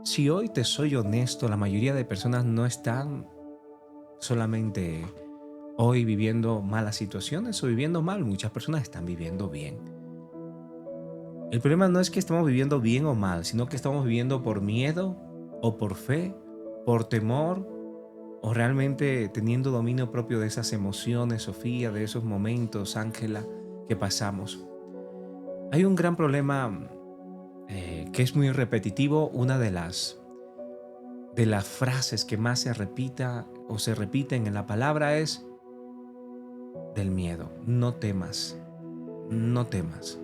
Si hoy te soy honesto, la mayoría de personas no están solamente hoy viviendo malas situaciones o viviendo mal, muchas personas están viviendo bien. El problema no es que estamos viviendo bien o mal, sino que estamos viviendo por miedo o por fe, por temor o realmente teniendo dominio propio de esas emociones, Sofía, de esos momentos, Ángela, que pasamos. Hay un gran problema que es muy repetitivo, una de las frases que más se repita o se repiten en la palabra es del miedo. No temas, no temas.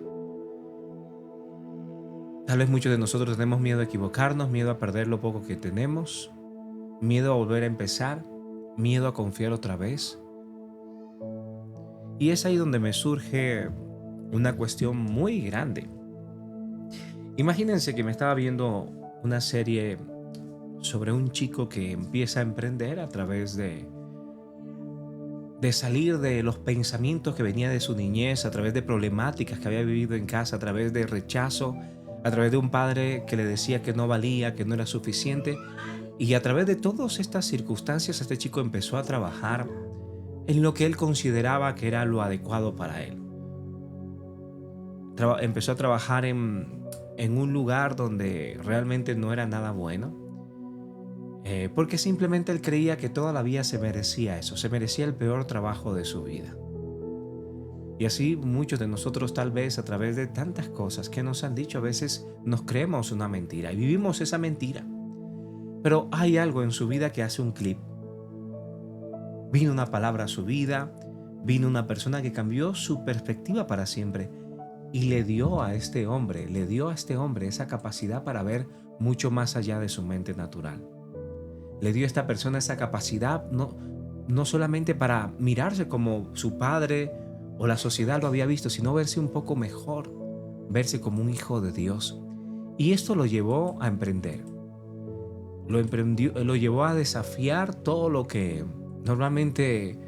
Tal vez muchos de nosotros tenemos miedo a equivocarnos, miedo a perder lo poco que tenemos, miedo a volver a empezar, miedo a confiar otra vez. Y es ahí donde me surge una cuestión muy grande. Imagínense que me estaba viendo una serie sobre un chico que empieza a emprender a través de salir de los pensamientos que venía de su niñez, a través de problemáticas que había vivido en casa, a través de rechazo, a través de un padre que le decía que no valía, que no era suficiente. Y a través de todas estas circunstancias, este chico empezó a trabajar en lo que él consideraba que era lo adecuado para él. Empezó a trabajar en un lugar donde realmente no era nada bueno, porque simplemente él creía que toda la vida se merecía eso, se merecía el peor trabajo de su vida. Y así muchos de nosotros tal vez a través de tantas cosas que nos han dicho a veces nos creemos una mentira y vivimos esa mentira. Pero hay algo en su vida que hace un clip. Vino una palabra a su vida, vino una persona que cambió su perspectiva para siempre y le dio a este hombre esa capacidad para ver mucho más allá de su mente natural. Le dio a esta persona esa capacidad no solamente para mirarse como su padre o la sociedad lo había visto, sino verse un poco mejor, verse como un hijo de Dios. Y esto lo llevó a emprender, lo llevó a desafiar todo lo que normalmente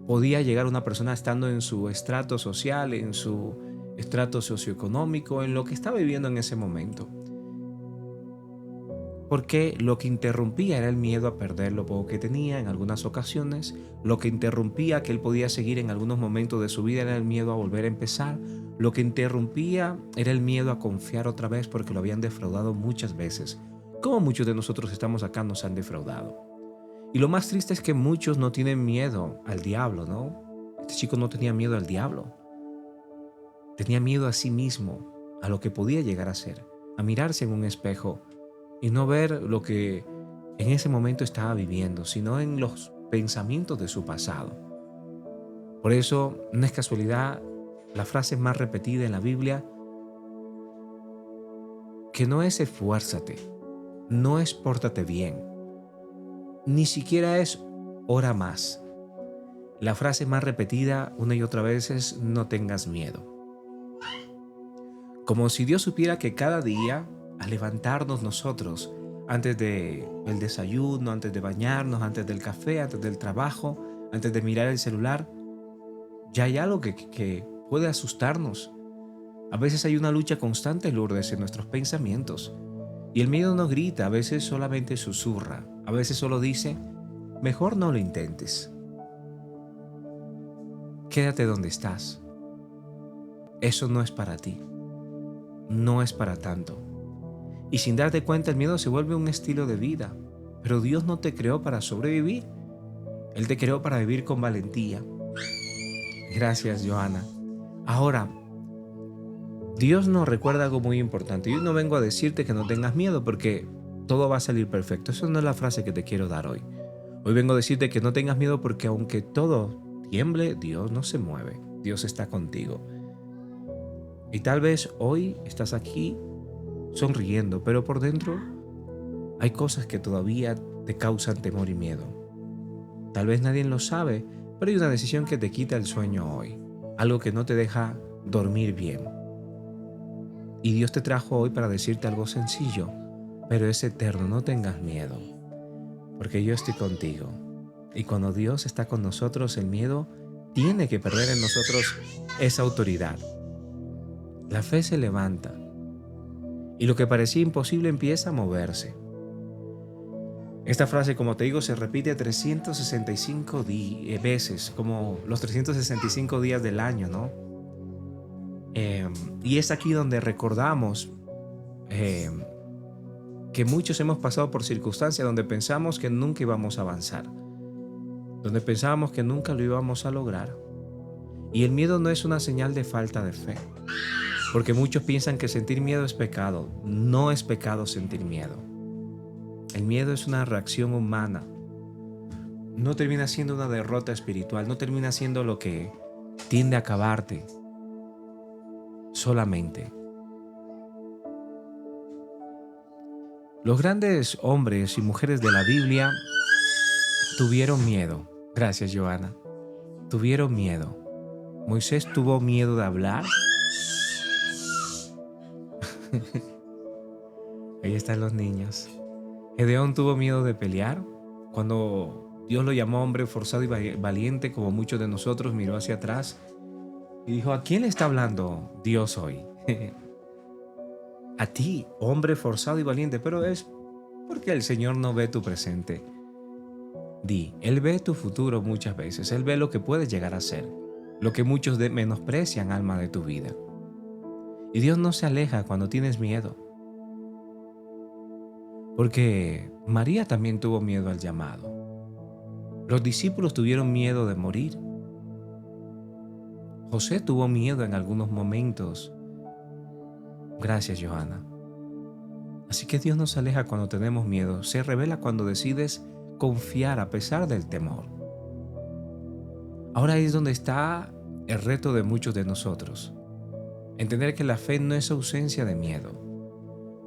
podía llegar una persona estando en su estrato social, en su estrato socioeconómico, en lo que estaba viviendo en ese momento. Porque lo que interrumpía era el miedo a perder lo poco que tenía en algunas ocasiones, lo que interrumpía que él podía seguir en algunos momentos de su vida era el miedo a volver a empezar, lo que interrumpía era el miedo a confiar otra vez porque lo habían defraudado muchas veces, como muchos de nosotros estamos acá nos han defraudado. Y lo más triste es que muchos no tienen miedo al diablo, ¿no? Este chico no tenía miedo al diablo, tenía miedo a sí mismo, a lo que podía llegar a ser, a mirarse en un espejo y no ver lo que en ese momento estaba viviendo, sino en los pensamientos de su pasado. Por eso, no es casualidad la frase más repetida en la Biblia, que no es esfuérzate, no es pórtate bien, ni siquiera es ora más. La frase más repetida una y otra vez es no tengas miedo. Como si Dios supiera que cada día, al levantarnos nosotros, antes del desayuno, antes de bañarnos, antes del café, antes del trabajo, antes de mirar el celular, ya hay algo que puede asustarnos. A veces hay una lucha constante, Lourdes, en nuestros pensamientos. Y el miedo no grita, a veces solamente susurra, a veces solo dice, mejor no lo intentes. Quédate donde estás. Eso no es para ti. No es para tanto. Y sin darte cuenta, el miedo se vuelve un estilo de vida. Pero Dios no te creó para sobrevivir. Él te creó para vivir con valentía. Gracias, Joana. Ahora, Dios nos recuerda algo muy importante. Yo no vengo a decirte que no tengas miedo porque todo va a salir perfecto. Eso no es la frase que te quiero dar hoy. Hoy vengo a decirte que no tengas miedo porque aunque todo tiemble, Dios no se mueve. Dios está contigo. Y tal vez hoy estás aquí sonriendo, pero por dentro hay cosas que todavía te causan temor y miedo. Tal vez nadie lo sabe, pero hay una decisión que te quita el sueño hoy, algo que no te deja dormir bien. Y Dios te trajo hoy para decirte algo sencillo, pero es eterno, no tengas miedo, porque yo estoy contigo. Y cuando Dios está con nosotros, el miedo tiene que perder en nosotros esa autoridad. La fe se levanta y lo que parecía imposible empieza a moverse. Esta frase, como te digo, se repite 365 veces, como los 365 días del año, ¿no? Y es aquí donde recordamos eh, que muchos hemos pasado por circunstancias donde pensamos que nunca íbamos a avanzar, donde pensábamos que nunca lo íbamos a lograr. Y el miedo no es una señal de falta de fe, porque muchos piensan que sentir miedo es pecado. No es pecado sentir miedo. El miedo es una reacción humana. No termina siendo una derrota espiritual, no termina siendo lo que tiende a acabarte solamente. Los grandes hombres y mujeres de la Biblia tuvieron miedo. Gracias, Joana. Tuvieron miedo. Moisés tuvo miedo de hablar. Ahí están los niños. Gedeón tuvo miedo de pelear. Cuando Dios lo llamó hombre forzado y valiente, como muchos de nosotros, miró hacia atrás y dijo: ¿a quién le está hablando Dios hoy? A ti, hombre forzado y valiente, pero es porque el Señor no ve tu presente. Él ve tu futuro muchas veces, Él ve lo que puedes llegar a ser, lo que muchos menosprecian, alma de tu vida. Y Dios no se aleja cuando tienes miedo. Porque María también tuvo miedo al llamado. Los discípulos tuvieron miedo de morir. José tuvo miedo en algunos momentos. Gracias, Johanna. Así que Dios no se aleja cuando tenemos miedo, se revela cuando decides confiar a pesar del temor. Ahora es donde está el reto de muchos de nosotros. Entender que la fe no es ausencia de miedo.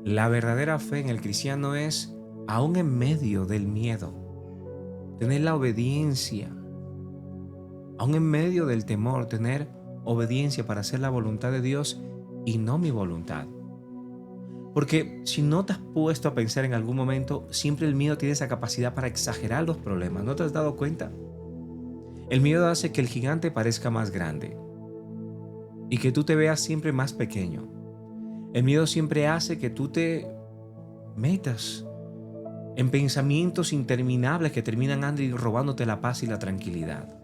La verdadera fe en el cristiano es, aún en medio del miedo, tener la obediencia. Aún en medio del temor, tener obediencia para hacer la voluntad de Dios y no mi voluntad. Porque si no te has puesto a pensar en algún momento, siempre el miedo tiene esa capacidad para exagerar los problemas. ¿No te has dado cuenta? El miedo hace que el gigante parezca más grande y que tú te veas siempre más pequeño. El miedo siempre hace que tú te metas en pensamientos interminables que terminan robándote la paz y la tranquilidad.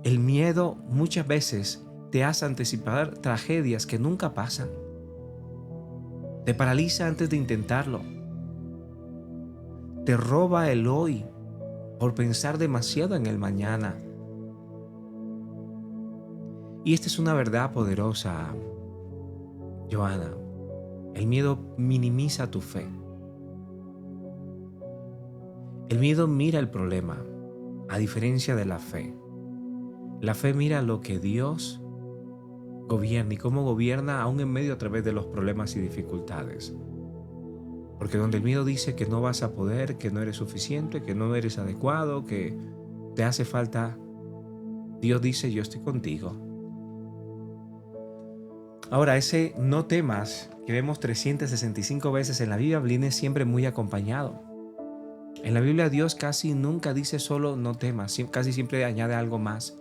El miedo muchas veces te hace anticipar tragedias que nunca pasan. Te paraliza antes de intentarlo. Te roba el hoy por pensar demasiado en el mañana. Y esta es una verdad poderosa, Johanna. El miedo minimiza tu fe. El miedo mira el problema, a diferencia de la fe. La fe mira lo que Dios gobierna y cómo gobierna aún en medio a través de los problemas y dificultades. Porque donde el miedo dice que no vas a poder, que no eres suficiente, que no eres adecuado, que te hace falta, Dios dice: yo estoy contigo. Ahora, ese no temas que vemos 365 veces en la Biblia viene siempre muy acompañado. En la Biblia Dios casi nunca dice solo no temas, casi siempre añade algo más.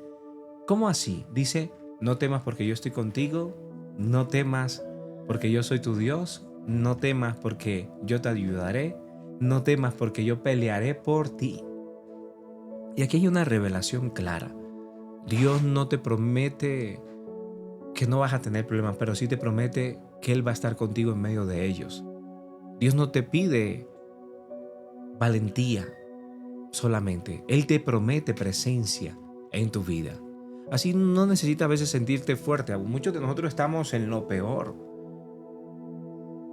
¿Cómo así? Dice: no temas porque yo estoy contigo, no temas porque yo soy tu Dios, no temas porque yo te ayudaré, no temas porque yo pelearé por ti. Y aquí hay una revelación clara. Dios no te promete que no vas a tener problemas, pero sí te promete que Él va a estar contigo en medio de ellos. Dios no te pide valentía solamente, Él te promete presencia en tu vida. Así no necesitas a veces sentirte fuerte. Muchos de nosotros estamos en lo peor.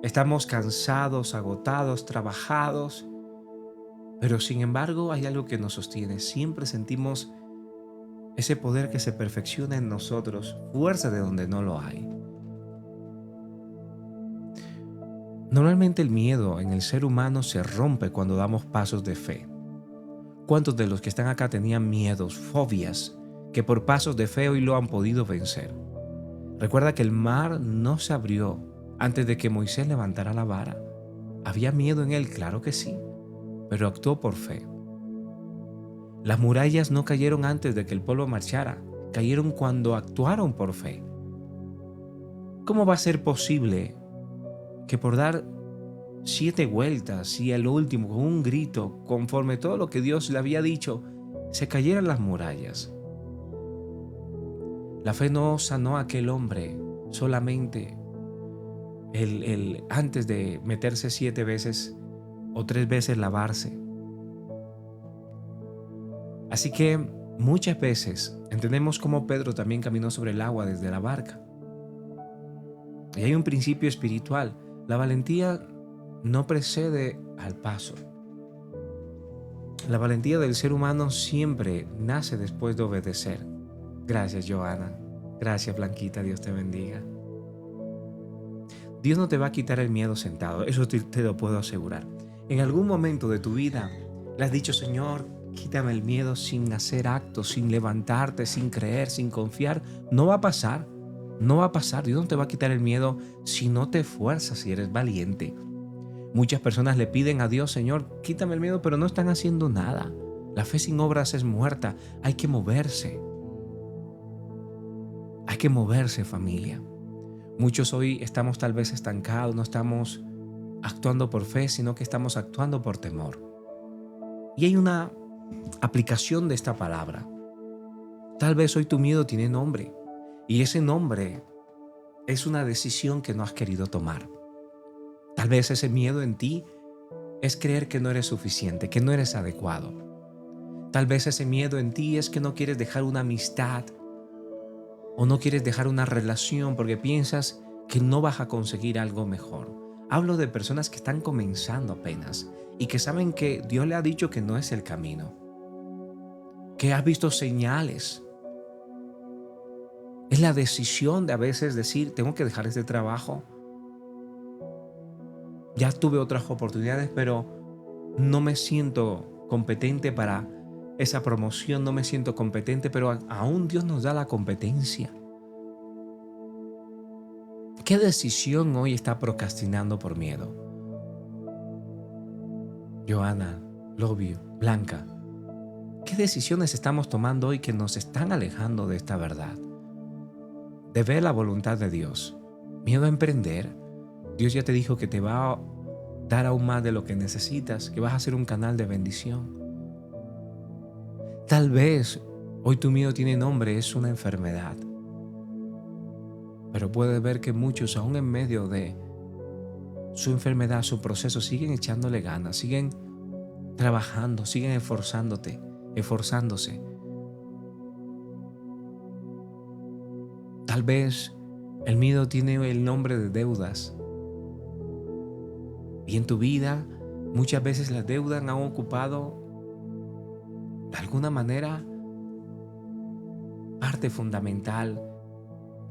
Estamos cansados, agotados, trabajados. Pero sin embargo hay algo que nos sostiene. Siempre sentimos ese poder que se perfecciona en nosotros, fuerza de donde no lo hay. Normalmente el miedo en el ser humano se rompe cuando damos pasos de fe. ¿Cuántos de los que están acá tenían miedos, fobias, que por pasos de fe hoy lo han podido vencer? Recuerda que el mar no se abrió antes de que Moisés levantara la vara. ¿Había miedo en él? Claro que sí, pero actuó por fe. Las murallas no cayeron antes de que el pueblo marchara, cayeron cuando actuaron por fe. ¿Cómo va a ser posible que por dar 7 vueltas y el último, con un grito, conforme todo lo que Dios le había dicho, se cayeran las murallas. La fe no sanó a aquel hombre solamente antes de meterse 7 veces o 3 veces lavarse. Así que muchas veces entendemos cómo Pedro también caminó sobre el agua desde la barca. Y hay un principio espiritual. La valentía no precede al paso. La valentía del ser humano siempre nace después de obedecer. Gracias, Joana. Gracias, Blanquita. Dios te bendiga. Dios no te va a quitar el miedo sentado. Eso te lo puedo asegurar. En algún momento de tu vida le has dicho: Señor, quítame el miedo, sin hacer actos, sin levantarte, sin creer, sin confiar. No va a pasar. No va a pasar. Dios no te va a quitar el miedo si no te esfuerzas, si eres valiente. Muchas personas le piden a Dios: Señor, quítame el miedo, pero no están haciendo nada. La fe sin obras es muerta. Hay que moverse. Hay que moverse, familia. Muchos hoy estamos tal vez estancados, no estamos actuando por fe, sino que estamos actuando por temor. Y hay una aplicación de esta palabra. Tal vez hoy tu miedo tiene nombre, y ese nombre es una decisión que no has querido tomar. Tal vez ese miedo en ti es creer que no eres suficiente, que no eres adecuado. Tal vez ese miedo en ti es que no quieres dejar una amistad o no quieres dejar una relación porque piensas que no vas a conseguir algo mejor. Hablo de personas que están comenzando apenas y que saben que Dios le ha dicho que no es el camino, que has visto señales. Es la decisión de a veces decir: tengo que dejar este trabajo. Ya tuve otras oportunidades, pero no me siento competente para esa promoción, no me siento competente, pero aún Dios nos da la competencia. ¿Qué decisión hoy está procrastinando por miedo? Joana, Lovio, Blanca, ¿qué decisiones estamos tomando hoy que nos están alejando de esta verdad? De ver la voluntad de Dios. Miedo a emprender. Dios ya te dijo que te va a dar aún más de lo que necesitas, que vas a ser un canal de bendición. Tal vez hoy tu miedo tiene nombre, es una enfermedad. Pero puedes ver que muchos, aún en medio de su enfermedad, su proceso, siguen echándole ganas, siguen trabajando, siguen esforzándose. Tal vez el miedo tiene el nombre de deudas. Y en tu vida, muchas veces las deudas han ocupado, de alguna manera, parte fundamental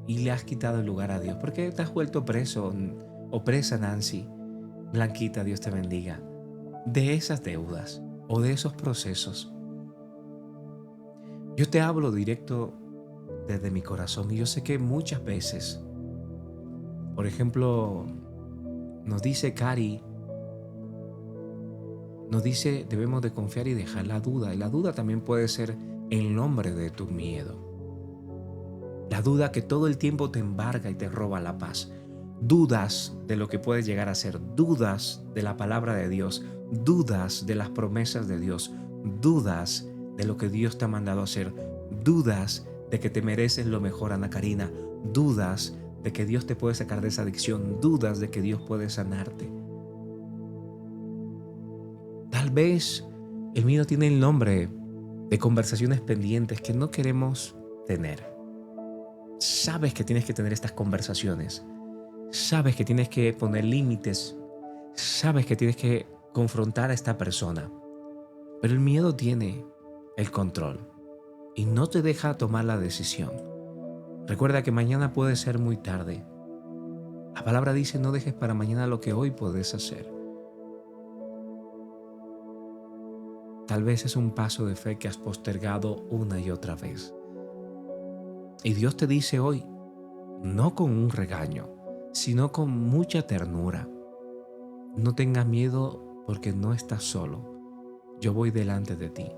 y le has quitado el lugar a Dios. ¿Por qué te has vuelto preso o presa, Nancy? Blanquita, Dios te bendiga. De esas deudas o de esos procesos. Yo te hablo directo desde mi corazón y yo sé que muchas veces, por ejemplo, nos dice Cari, nos dice debemos de confiar y dejar la duda. Y la duda también puede ser el nombre de tu miedo. La duda que todo el tiempo te embarga y te roba la paz. Dudas de lo que puedes llegar a ser. Dudas de la palabra de Dios. Dudas de las promesas de Dios. Dudas de lo que Dios te ha mandado a hacer. Dudas de que te mereces lo mejor, Ana Karina. Dudas de que Dios te puede sacar de esa adicción. Dudas de que Dios puede sanarte. Tal vez el miedo tiene el nombre de conversaciones pendientes que no queremos tener. Sabes que tienes que tener estas conversaciones. Sabes que tienes que poner límites. Sabes que tienes que confrontar a esta persona. Pero el miedo tiene el control y no te deja tomar la decisión. Recuerda que mañana puede ser muy tarde. La palabra dice: no dejes para mañana lo que hoy puedes hacer. Tal vez es un paso de fe que has postergado una y otra vez. Y Dios te dice hoy, no con un regaño, sino con mucha ternura: no tengas miedo porque no estás solo. Yo voy delante de ti.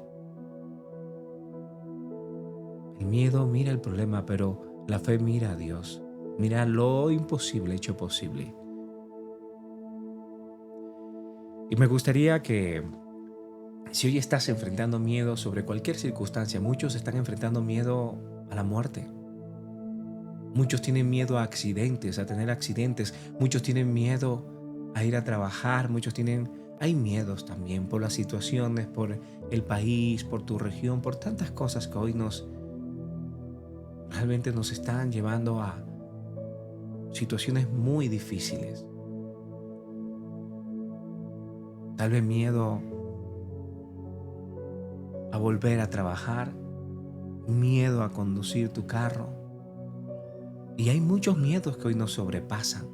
El miedo mira el problema, pero la fe mira a Dios. Mira lo imposible hecho posible. Y me gustaría que si hoy estás enfrentando miedo sobre cualquier circunstancia, muchos están enfrentando miedo a la muerte. Muchos tienen miedo a accidentes, a tener accidentes. Muchos tienen miedo a ir a trabajar. Hay miedos también por las situaciones, por el país, por tu región, por tantas cosas que hoy realmente nos están llevando a situaciones muy difíciles. Tal vez miedo a volver a trabajar, miedo a conducir tu carro. Y hay muchos miedos que hoy nos sobrepasan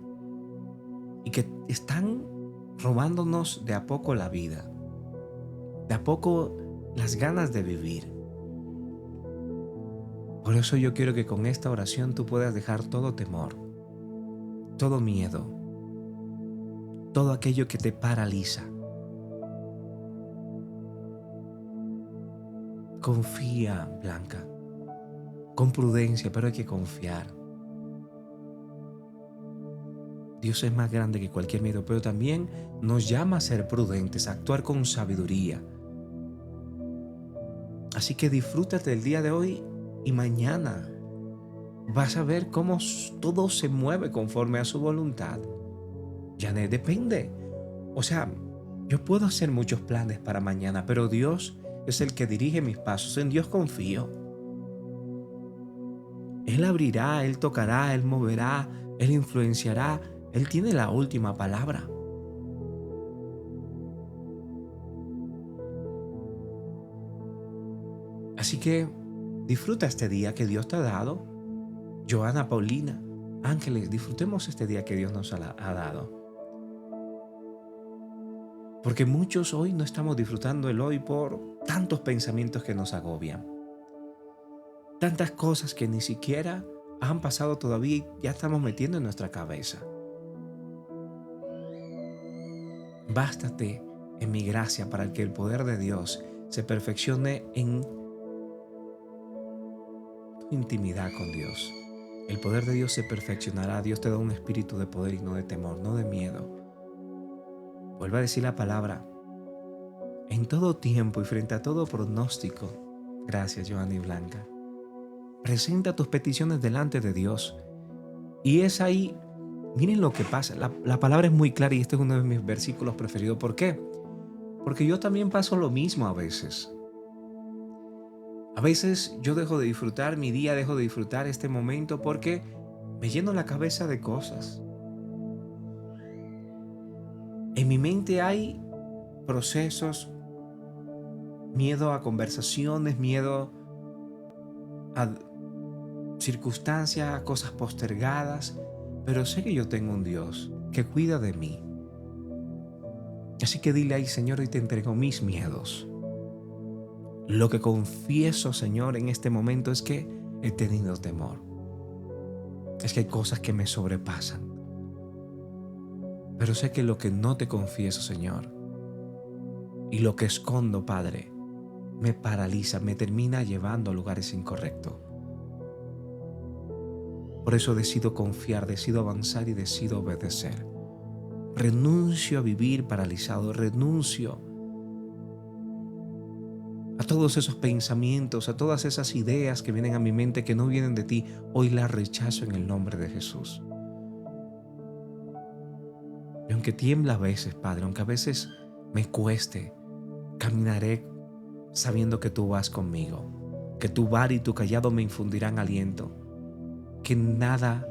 y que están robándonos de a poco la vida, de a poco las ganas de vivir. Por eso yo quiero que con esta oración tú puedas dejar todo temor, todo miedo, todo aquello que te paraliza. Confía, Blanca, con prudencia, pero hay que confiar. Dios es más grande que cualquier miedo, pero también nos llama a ser prudentes, a actuar con sabiduría. Así que disfrútate el día de hoy y mañana vas a ver cómo todo se mueve conforme a su voluntad. Ya depende. O sea, yo puedo hacer muchos planes para mañana, pero Dios es el que dirige mis pasos. En Dios confío. Él abrirá, Él tocará, Él moverá, Él influenciará. Él tiene la última palabra. Así que disfruta este día que Dios te ha dado. Joana, Paulina, Ángeles, disfrutemos este día que Dios nos ha dado. Porque muchos hoy no estamos disfrutando el hoy por tantos pensamientos que nos agobian. Tantas cosas que ni siquiera han pasado todavía y ya estamos metiendo en nuestra cabeza. Bástate en mi gracia para que el poder de Dios se perfeccione en tu intimidad con Dios. El poder de Dios se perfeccionará. Dios te da un espíritu de poder y no de temor, no de miedo. Vuelve a decir la palabra. En todo tiempo y frente a todo pronóstico. Gracias, Joana y Blanca. Presenta tus peticiones delante de Dios. Y es ahí, miren lo que pasa. La palabra es muy clara y este es uno de mis versículos preferidos. ¿Por qué? Porque yo también paso lo mismo a veces. A veces yo dejo de disfrutar mi día, dejo de disfrutar este momento porque me lleno la cabeza de cosas. En mi mente hay procesos, miedo a conversaciones, miedo a circunstancias, a cosas postergadas, pero sé que yo tengo un Dios que cuida de mí. Así que dile ahí, Señor, hoy te entrego mis miedos. Lo que confieso, Señor, en este momento es que he tenido temor. Es que hay cosas que me sobrepasan. Pero sé que lo que no te confieso, Señor, y lo que escondo, Padre, me paraliza, me termina llevando a lugares incorrectos. Por eso decido confiar, decido avanzar y decido obedecer. Renuncio a vivir paralizado, renuncio a todos esos pensamientos, a todas esas ideas que vienen a mi mente que no vienen de ti. Hoy las rechazo en el nombre de Jesús. Y aunque tiembla a veces, Padre, aunque a veces me cueste, caminaré sabiendo que tú vas conmigo, que tu vara y tu callado me infundirán aliento, que nada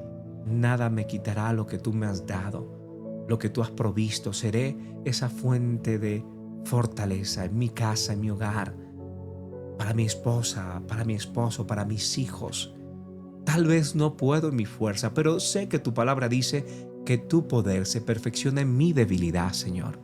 me quitará lo que tú me has dado, lo que tú has provisto. Seré esa fuente de fortaleza en mi casa, en mi hogar, para mi esposa, para mi esposo, para mis hijos. Tal vez no puedo en mi fuerza, pero sé que tu palabra dice que tu poder se perfecciona en mi debilidad, Señor.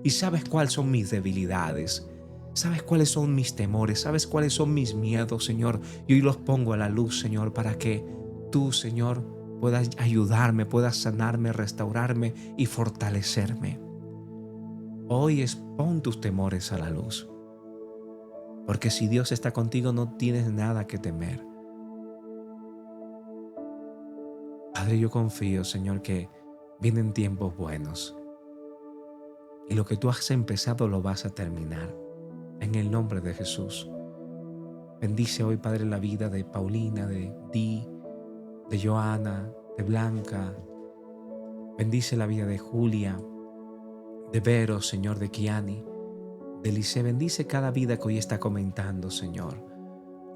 Y sabes cuáles son mis debilidades, sabes cuáles son mis temores, sabes cuáles son mis miedos, Señor. Y hoy los pongo a la luz, Señor, para que tú, Señor, puedas ayudarme, puedas sanarme, restaurarme y fortalecerme. Hoy expon tus temores a la luz. Porque si Dios está contigo, no tienes nada que temer. Padre, yo confío, Señor, que vienen tiempos buenos. Y lo que tú has empezado lo vas a terminar. En el nombre de Jesús. Bendice hoy, Padre, la vida de Paulina, de Di, de Joana, de Blanca. Bendice la vida de Julia, de Vero, Señor, de Kiani, de Lice. Bendice cada vida que hoy está comentando, Señor.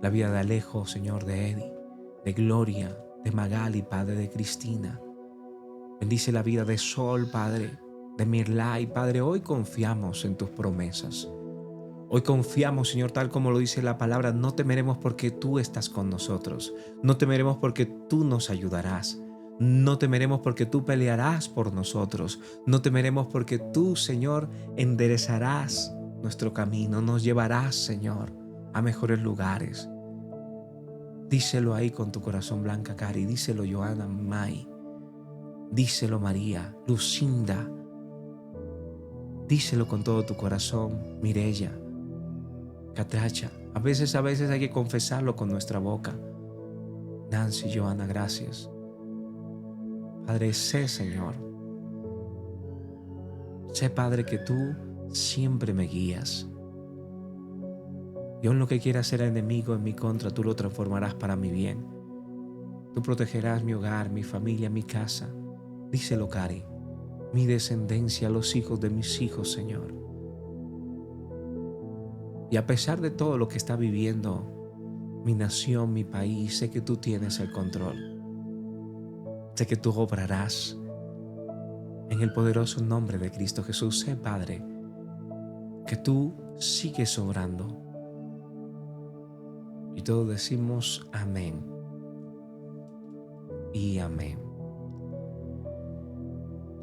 La vida de Alejo, Señor, de Eddie, de Gloria, de Magali, Padre, de Cristina. Bendice la vida de Sol, Padre, de Mirlay. Padre, hoy confiamos en tus promesas. Hoy confiamos, Señor, tal como lo dice la palabra, no temeremos porque tú estás con nosotros. No temeremos porque tú nos ayudarás. No temeremos porque tú pelearás por nosotros. No temeremos porque tú, Señor, enderezarás nuestro camino. Nos llevarás, Señor, a mejores lugares. Díselo ahí con tu corazón, Blanca Cari. Díselo, Joana May. Díselo, María, Lucinda. Díselo con todo tu corazón, Mireya, Catracha. A veces hay que confesarlo con nuestra boca. Nancy, Joana, gracias. Padre, sé, Señor. Sé, Padre, que tú siempre me guías. Y aun lo que quiera hacer el enemigo en mi contra, tú lo transformarás para mi bien. Tú protegerás mi hogar, mi familia, mi casa. Díselo, Cari. Mi descendencia, los hijos de mis hijos, Señor. Y a pesar de todo lo que está viviendo mi nación, mi país, sé que tú tienes el control. Sé que tú obrarás. En el poderoso nombre de Cristo Jesús, sé, Padre, que tú sigues obrando. Y todos decimos amén y amén.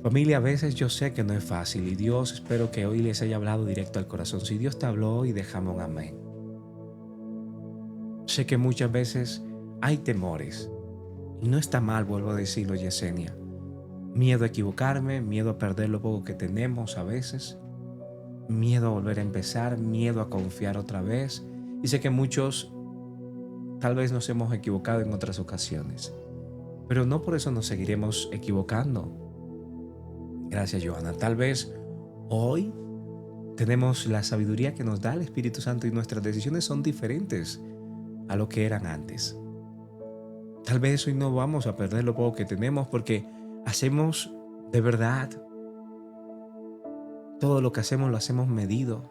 Familia, a veces yo sé que no es fácil y Dios, espero que hoy les haya hablado directo al corazón. Si Dios te habló hoy, déjame un amén. Sé que muchas veces hay temores y no está mal, vuelvo a decirlo, Yesenia. Miedo a equivocarme, miedo a perder lo poco que tenemos a veces, miedo a volver a empezar, miedo a confiar otra vez. Y sé que muchos tal vez nos hemos equivocado en otras ocasiones, pero no por eso nos seguiremos equivocando. Gracias, Joana. Tal vez hoy tenemos la sabiduría que nos da el Espíritu Santo y nuestras decisiones son diferentes a lo que eran antes. Tal vez hoy no vamos a perder lo poco que tenemos porque hacemos de verdad. Todo lo que hacemos lo hacemos medido.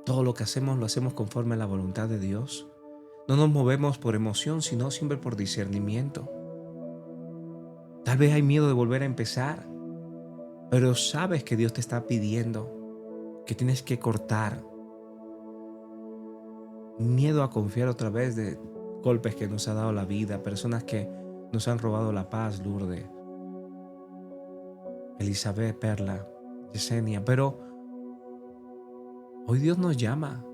Todo lo que hacemos lo hacemos conforme a la voluntad de Dios. No nos movemos por emoción, sino siempre por discernimiento. Tal vez hay miedo de volver a empezar, pero sabes que Dios te está pidiendo que tienes que cortar. Miedo a confiar otra vez de golpes que nos ha dado la vida, personas que nos han robado la paz, Lourdes, Elizabeth, Perla, Yesenia. Pero hoy Dios nos llama.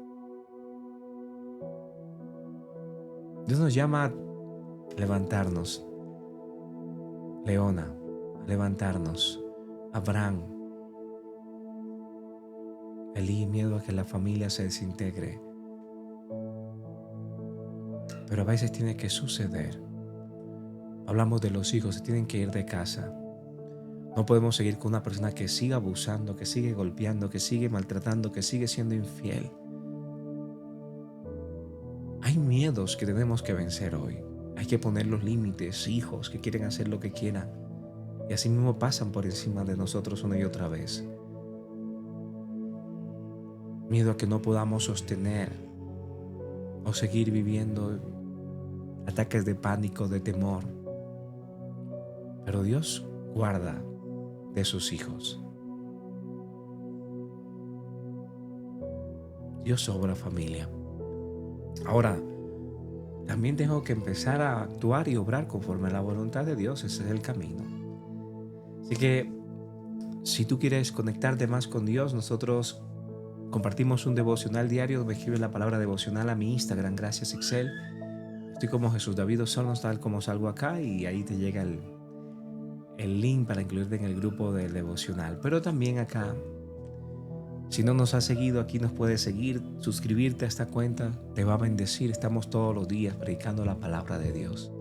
Dios nos llama a levantarnos. Leona, a levantarnos. Abraham, Elí, miedo a que la familia se desintegre. Pero a veces tiene que suceder. Hablamos de los hijos, se tienen que ir de casa. No podemos seguir con una persona que siga abusando, que sigue golpeando, que sigue maltratando, que sigue siendo infiel. Hay miedos que tenemos que vencer hoy. Hay que poner los límites, hijos que quieren hacer lo que quieran. Y así mismo pasan por encima de nosotros una y otra vez. Miedo a que no podamos sostener o seguir viviendo ataques de pánico, de temor. Pero Dios guarda de sus hijos. Dios obra, familia. Ahora, también tengo que empezar a actuar y obrar conforme a la voluntad de Dios. Ese es el camino. Así que, si tú quieres conectarte más con Dios, nosotros compartimos un devocional diario. Me escribes la palabra devocional a mi Instagram, gracias Excel. Estoy como Jesús David Osorno, tal como salgo acá, y ahí te llega el link para incluirte en el grupo del devocional. Pero también acá, si no nos has seguido, aquí nos puedes seguir, suscribirte a esta cuenta, te va a bendecir. Estamos todos los días predicando la palabra de Dios.